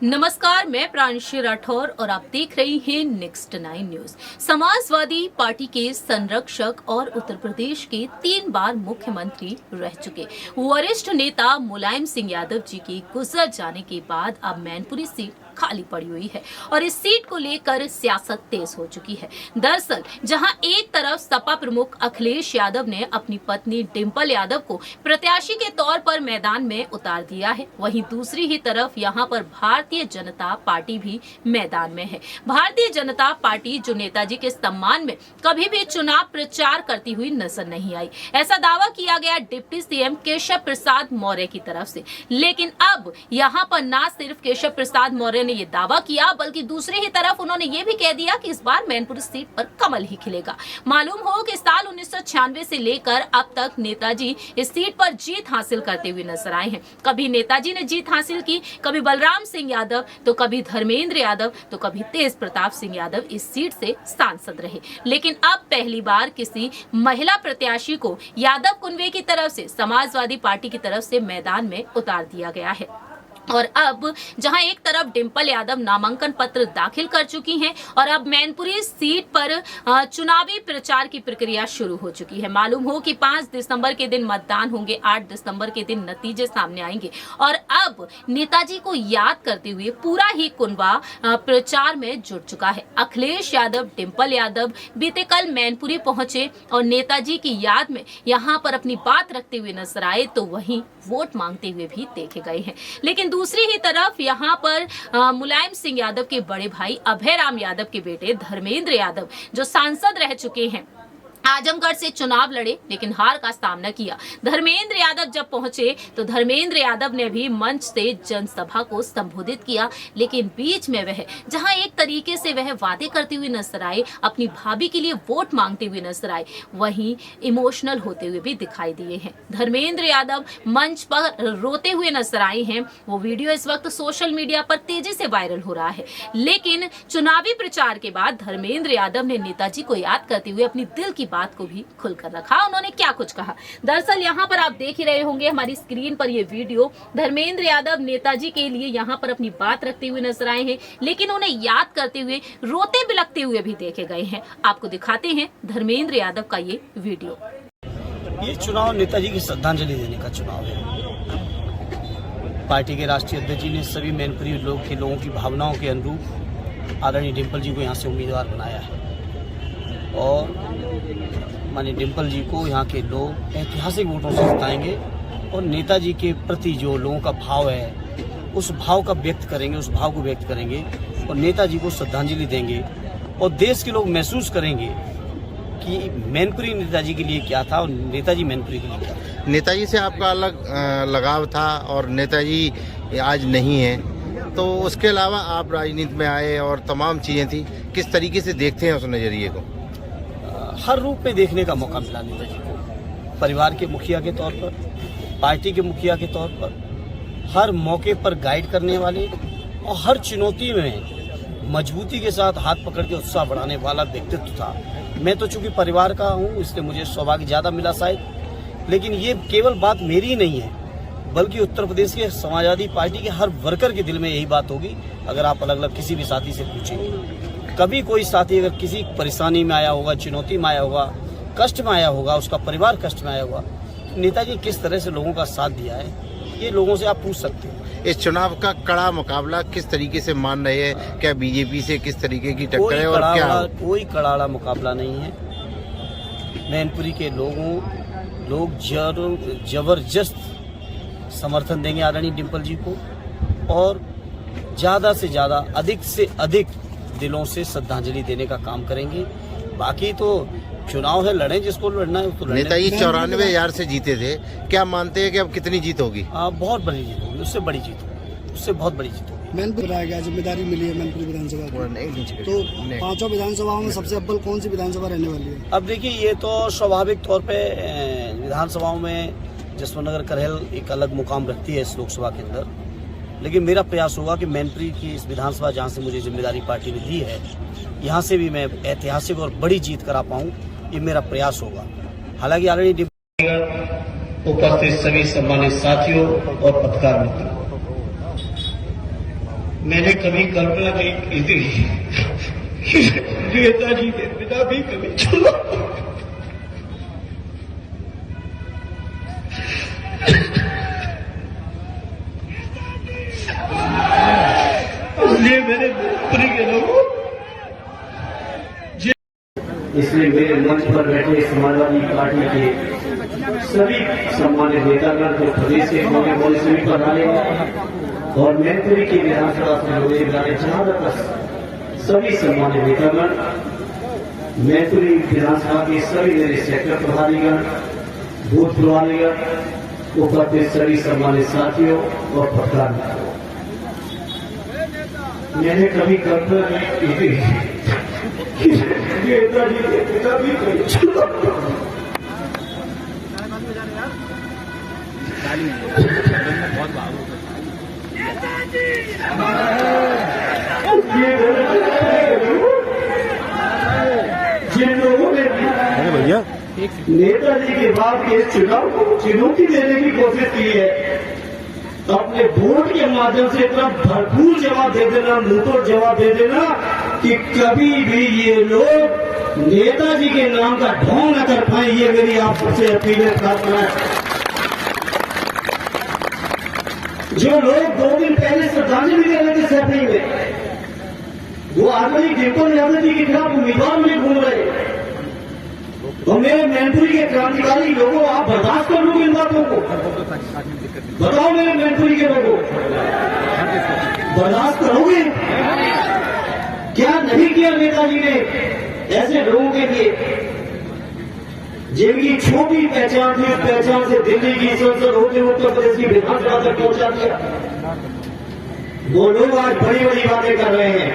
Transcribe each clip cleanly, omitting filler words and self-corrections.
नमस्कार, मैं प्रांशी राठौर और आप देख रही हैं नेक्स्ट 9 न्यूज। समाजवादी पार्टी के संरक्षक और उत्तर प्रदेश के 3 बार मुख्यमंत्री रह चुके वरिष्ठ नेता मुलायम सिंह यादव जी के गुजर जाने के बाद अब मैनपुरी सीट खाली पड़ी हुई है और इस सीट को लेकर सियासत तेज हो चुकी है। दरअसल जहां एक तरफ सपा प्रमुख अखिलेश यादव ने अपनी पत्नी डिंपल यादव को प्रत्याशी के तौर पर मैदान में उतार दिया है, वहीं दूसरी ही तरफ यहां पर भारतीय जनता पार्टी भी मैदान में है। भारतीय जनता पार्टी जो नेताजी के सम्मान में कभी भी चुनाव प्रचार करती हुई नजर नहीं आई, ऐसा दावा किया गया डिप्टी सीएम केशव प्रसाद मौर्य की तरफ से। लेकिन अब यहाँ पर न सिर्फ केशव प्रसाद मौर्य ने ये दावा किया, बल्कि दूसरी ही तरफ उन्होंने ये भी कह दिया कि इस बार मैनपुरी सीट पर कमल ही खिलेगा। मालूम हो कि साल 1996 से लेकर अब तक नेताजी इस सीट पर जीत हासिल करते हुए नजर आए हैं। कभी नेताजी ने जीत हासिल की, कभी बलराम सिंह यादव, तो कभी धर्मेंद्र यादव, तो कभी तेज प्रताप सिंह यादव इस सीट से सांसद रहे। लेकिन अब पहली बार किसी महिला प्रत्याशी को यादव कुनबे की तरफ से समाजवादी पार्टी की तरफ से मैदान में उतार दिया गया है। और अब जहां एक तरफ डिंपल यादव नामांकन पत्र दाखिल कर चुकी हैं और अब मैनपुरी सीट पर चुनावी प्रचार की प्रक्रिया शुरू हो चुकी है। मालूम हो कि 5 दिसंबर के दिन मतदान होंगे, 8 दिसंबर के दिन नतीजे सामने आएंगे और अब नेताजी को याद करते हुए पूरा ही कुनबा प्रचार में जुट चुका है। अखिलेश यादव, डिंपल यादव बीते कल मैनपुरी पहुंचे और नेताजी की याद में यहाँ पर अपनी बात रखते हुए नजर आए, तो वहीं वोट मांगते हुए भी देखे गए हैं। लेकिन दूसरी ही तरफ यहाँ पर मुलायम सिंह यादव के बड़े भाई अभय राम यादव के बेटे धर्मेंद्र यादव जो सांसद रह चुके हैं, आजमगढ़ से चुनाव लड़े लेकिन हार का सामना किया। धर्मेंद्र यादव जब पहुंचे तो धर्मेंद्र यादव ने भी मंच से जनसभा को संबोधित किया, लेकिन बीच में वह जहां एक तरीके से वह वादे करते हुए नजर आए, अपनी भाभी के लिए वोट मांगते हुए नजर आए, वहीं इमोशनल होते हुए भी दिखाई दिए हैं। धर्मेंद्र यादव मंच पर रोते हुए नजर आए हैं। वो वीडियो इस वक्त सोशल मीडिया पर तेजी से वायरल हो रहा है। लेकिन चुनावी प्रचार के बाद धर्मेंद्र यादव ने नेताजी को याद करते हुए अपनी दिल की बात को भी खुलकर रखा। उन्होंने क्या कुछ कहा, दरअसल यहाँ पर आप देख ही रहे होंगे हमारी स्क्रीन पर ये वीडियो। धर्मेंद्र यादव नेताजी के लिए यहाँ पर अपनी बात रखते हुए नजर आए हैं, लेकिन उन्हें याद करते हुए रोते बिलखते हुए भी देखे गए हैं। आपको दिखाते हैं धर्मेंद्र यादव का ये वीडियो। ये चुनाव नेताजी की श्रद्धांजलि देने का चुनाव है। पार्टी के राष्ट्रीय अध्यक्ष जी ने सभी मैनपुरी लोगों की भावनाओं के अनुरूप आदरणीय डिंपल जी को यहाँ से उम्मीदवार बनाया है और माननीय डिंपल जी को यहाँ के लोग ऐतिहासिक वोटों से जिताएंगे और नेताजी के प्रति जो लोगों का भाव है उस भाव को व्यक्त करेंगे और नेताजी को श्रद्धांजलि देंगे और देश के लोग महसूस करेंगे कि मैनपुरी नेताजी के लिए क्या था और नेताजी मैनपुरी के लिए क्या था। नेताजी से आपका अलग लगाव था और नेताजी आज नहीं है, तो उसके अलावा आप राजनीति में आए और तमाम चीज़ें थी, किस तरीके से देखते हैं उस नज़रिए को? हर रूप में देखने का मौका मिला नेताजी को, परिवार के मुखिया के तौर पर, पार्टी के मुखिया के तौर पर, हर मौके पर गाइड करने वाले और हर चुनौती में मजबूती के साथ हाथ पकड़ के उत्साह बढ़ाने वाला व्यक्तित्व था। मैं तो चूंकि परिवार का हूँ इसलिए मुझे सौभाग्य ज़्यादा मिला शायद, लेकिन ये केवल बात मेरी ही नहीं है बल्कि उत्तर प्रदेश के समाजवादी पार्टी के हर वर्कर के दिल में यही बात होगी। अगर आप अलग अलग किसी भी साथी से पूछेंगे, कभी कोई साथी अगर किसी परेशानी में आया होगा, चुनौती में आया होगा, कष्ट में आया होगा, उसका परिवार कष्ट में आया होगा, तो नेताजी किस तरह से लोगों का साथ दिया है ये लोगों से आप पूछ सकते हैं। इस चुनाव का कड़ा मुकाबला किस तरीके से मान रहे हैं? क्या बीजेपी से किस तरीके की टक्कर है और क्या? कोई कड़ाड़ा मुकाबला नहीं है। मैनपुरी के लोग जबरदस्त समर्थन देंगे आदरणीय डिंपल जी को और ज़्यादा से ज़्यादा, अधिक से अधिक दिलों से श्रद्धांजलि देने का काम करेंगे। बाकी तो चुनाव है, लड़े जिसको लड़ना है उसको। नेताजी 94,000 से जीते थे, क्या मानते हैं कि अब कितनी जीत होगी? बहुत बड़ी जीत होगी, उससे बड़ी जीत होगी, उससे बहुत बड़ी जीत होगी। मैनपुरी गया, जिम्मेदारी मिली है मैनपुरी विधानसभा की, तो 5 विधानसभाओं में सबसे अव्वल कौन सी विधानसभा रहने वाली है? अब देखिए, ये तो स्वाभाविक तौर पे विधानसभाओं में जसवंत नगर करहल एक अलग मुकाम रखती है इस लोकसभा के अंदर, लेकिन मेरा प्रयास होगा कि मैनपुरी की इस विधानसभा जहाँ से मुझे जिम्मेदारी पार्टी ने दी है, यहाँ से भी मैं ऐतिहासिक और बड़ी जीत करा पाऊँ, ये मेरा प्रयास होगा। हालांकि आदरणीय उपस्थित सभी सम्मानित साथियों और पत्रकार मित्रों, मैंने कभी कल्पना नहीं की थी कि नेताजी के पिता भी कभी चुनाव इसलिए मेरे पूरी के लोगों इसलिए मेरे मंच पर बैठे समाजवादी पार्टी के सभी सम्मानित नेतागण जो प्रदेश के कोने कोने से भी पधारे और मैनपुरी की विधानसभा से लोग जाने जहां सभी सम्मानित नेतागण, मैनपुरी विधानसभा के सभी मेरे सेक्टर प्रभारीगण, बूथ प्रभारीगण, उपस्थित सभी सम्मानित साथियों और पत्रकार, मैंने कभी कल्पना नहीं की थी नेताजी के पिता भी कभी चुनाव जिन लोगों ने भैया नेताजी के बाद के चुनाव को चुनौती देने की कोशिश की है, अपने वोट के माध्यम से इतना भरपूर जवाब दे देना, मुंहतोड़ जवाब दे देना कि कभी भी ये लोग नेताजी के नाम का ढोंग न कर पाए, ये मेरी आप सबसे अपील है, प्रार्थना है। जो लोग 2 दिन पहले श्रद्धांजलि दे रहे थे सैफई में, वो आदमी डिम्पल यादव जी के खिलाफ उम्मीदवार में घूम रहे, और मेरे मैनपुरी के क्रांतिकारी लोगों, आप बर्दाश्त कर लोगे इन बातों को? बताओ मेरे मैनपुरी के लोगों, बर्दाश्त करोगे? क्या नहीं किया नेताजी ने ऐसे लोगों के लिए जिनकी छोटी पहचान थी, उस पहचान से दिल्ली की संसद होते उत्तर प्रदेश की विधानसभा तक पहुंचा दिया। वो लोग आज बड़ी बड़ी बातें कर रहे हैं।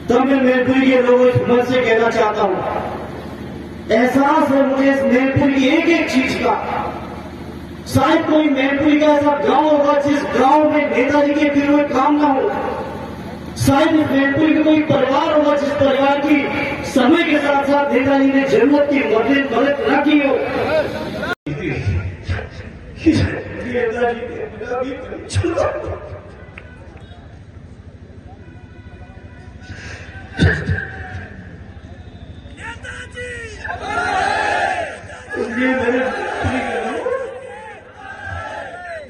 तब मैं मैनपुरी के लोगों इस मंच से कहना चाहता हूं, एहसास है मुझे इस मैनपुरी की एक एक चीज का। शायद कोई मैनपुरी का ऐसा गांव होगा जिस गांव में नेताजी के फिर हुए काम ना हो। शायद इस मैनपुरी का कोई परिवार होगा जिस परिवार की समय के साथ साथ नेताजी ने जरूरत की मदद न की हो। नेताजी के पिता भी कभी चुनाव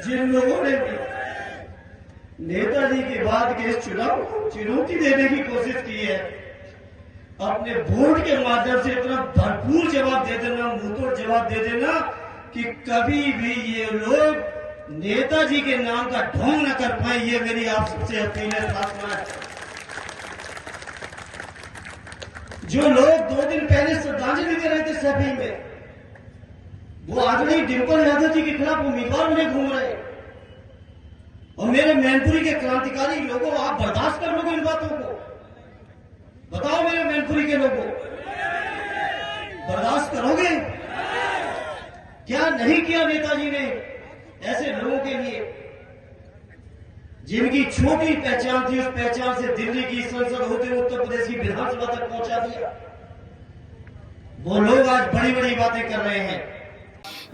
जिन लोगों ने नेताजी के बाद के इस चुनाव को चुनौती देने की कोशिश की है, अपने वोट के माध्यम से इतना भरपूर जवाब दे देना, मुंहतोड़ जवाब दे देना कि कभी भी ये लोग नेताजी के नाम का ढोंग न कर पाए, ये मेरी आप सबसे अपील है, प्रार्थना है। जो लोग 2 दिन पहले श्रद्धांजलि दे रहे थे सैफई में, वो आदमी डिम्पल यादव जी के खिलाफ उम्मीदवार में घूम रहे, और मेरे मैनपुरी के क्रांतिकारी लोगों, आप बर्दाश्त कर लोगे इन बातों को? बताओ मेरे मैनपुरी के लोगों, बर्दाश्त करोगे? क्या नहीं किया नेताजी ने ऐसे लोगों के लिए जिनकी छोटी पहचान थी, उस पहचान से दिल्ली की संसद होते उत्तर प्रदेश की विधानसभा तक पहुंचा दिया। वो लोग आज बड़ी बड़ी बातें कर रहे हैं।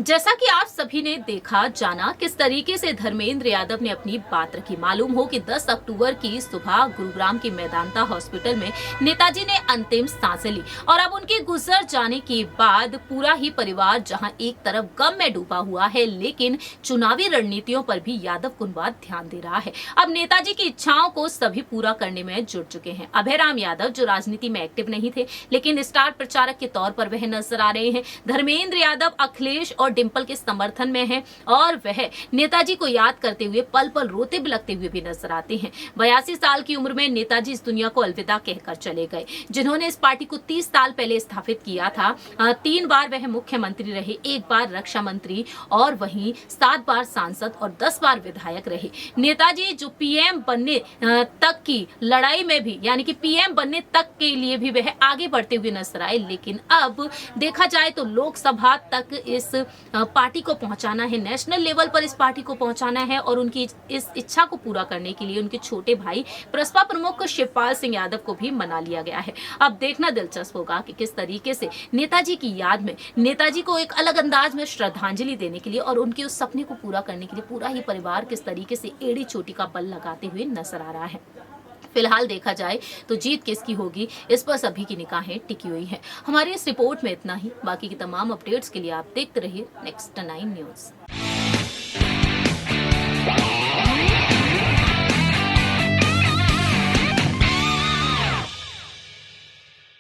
जैसा कि आप सभी ने देखा जाना किस तरीके से धर्मेंद्र यादव ने अपनी बात रखी। मालूम हो कि 10 अक्टूबर की सुबह गुरुग्राम के मेदांता हॉस्पिटल में नेताजी ने अंतिम सांसें ली, और अब उनके गुजर जाने के बाद पूरा ही परिवार जहां एक तरफ गम में डूबा हुआ है, लेकिन चुनावी रणनीतियों पर भी यादव कुनबा ध्यान दे रहा है। अब नेताजी की इच्छाओं को सभी पूरा करने में जुट चुके हैं। अभयराम यादव जो राजनीति में एक्टिव नहीं थे, लेकिन स्टार प्रचारक के तौर पर वह नजर आ रहे हैं। धर्मेंद्र यादव अखिलेश और डिंपल के समर्थन में हैं, और वह नेताजी को याद करते हुए पल पल रोते बिलखते हुए भी नजर आते हैं। 82 साल की उम्र में नेताजी इस दुनिया को अलविदा कहकर चले गए, जिन्होंने इस पार्टी को 30 साल पहले स्थापित किया था। 3 बार वह मुख्यमंत्री रहे, 1 बार रक्षा मंत्री, और वहीं 7 बार सांसद और 10 बार विधायक रहे। नेताजी जो पीएम बनने तक की लड़ाई में भी, यानी कि पीएम बनने तक के लिए भी वह आगे बढ़ते हुए नजर आए, लेकिन अब देखा जाए तो लोकसभा तक इस पार्टी को पहुंचाना है, नेशनल लेवल पर इस पार्टी को पहुंचाना है और उनकी इस इच्छा को पूरा करने के लिए उनके छोटे भाई प्रसपा प्रमुख शिवपाल सिंह यादव को भी मना लिया गया है। अब देखना दिलचस्प होगा कि किस तरीके से नेताजी की याद में नेताजी को एक अलग अंदाज में श्रद्धांजलि देने के लिए और उनके उस सपने को पूरा करने के लिए पूरा ही परिवार किस तरीके से एड़ी चोटी का बल लगाते हुए नजर आ रहा है। फिलहाल देखा जाए तो जीत किसकी होगी, इस पर सभी की निगाहें टिकी हुई हैं। हमारी इस रिपोर्ट में इतना ही। बाकी की तमाम अपडेट्स के लिए आप देखते रहिए नेक्स्ट 9 न्यूज।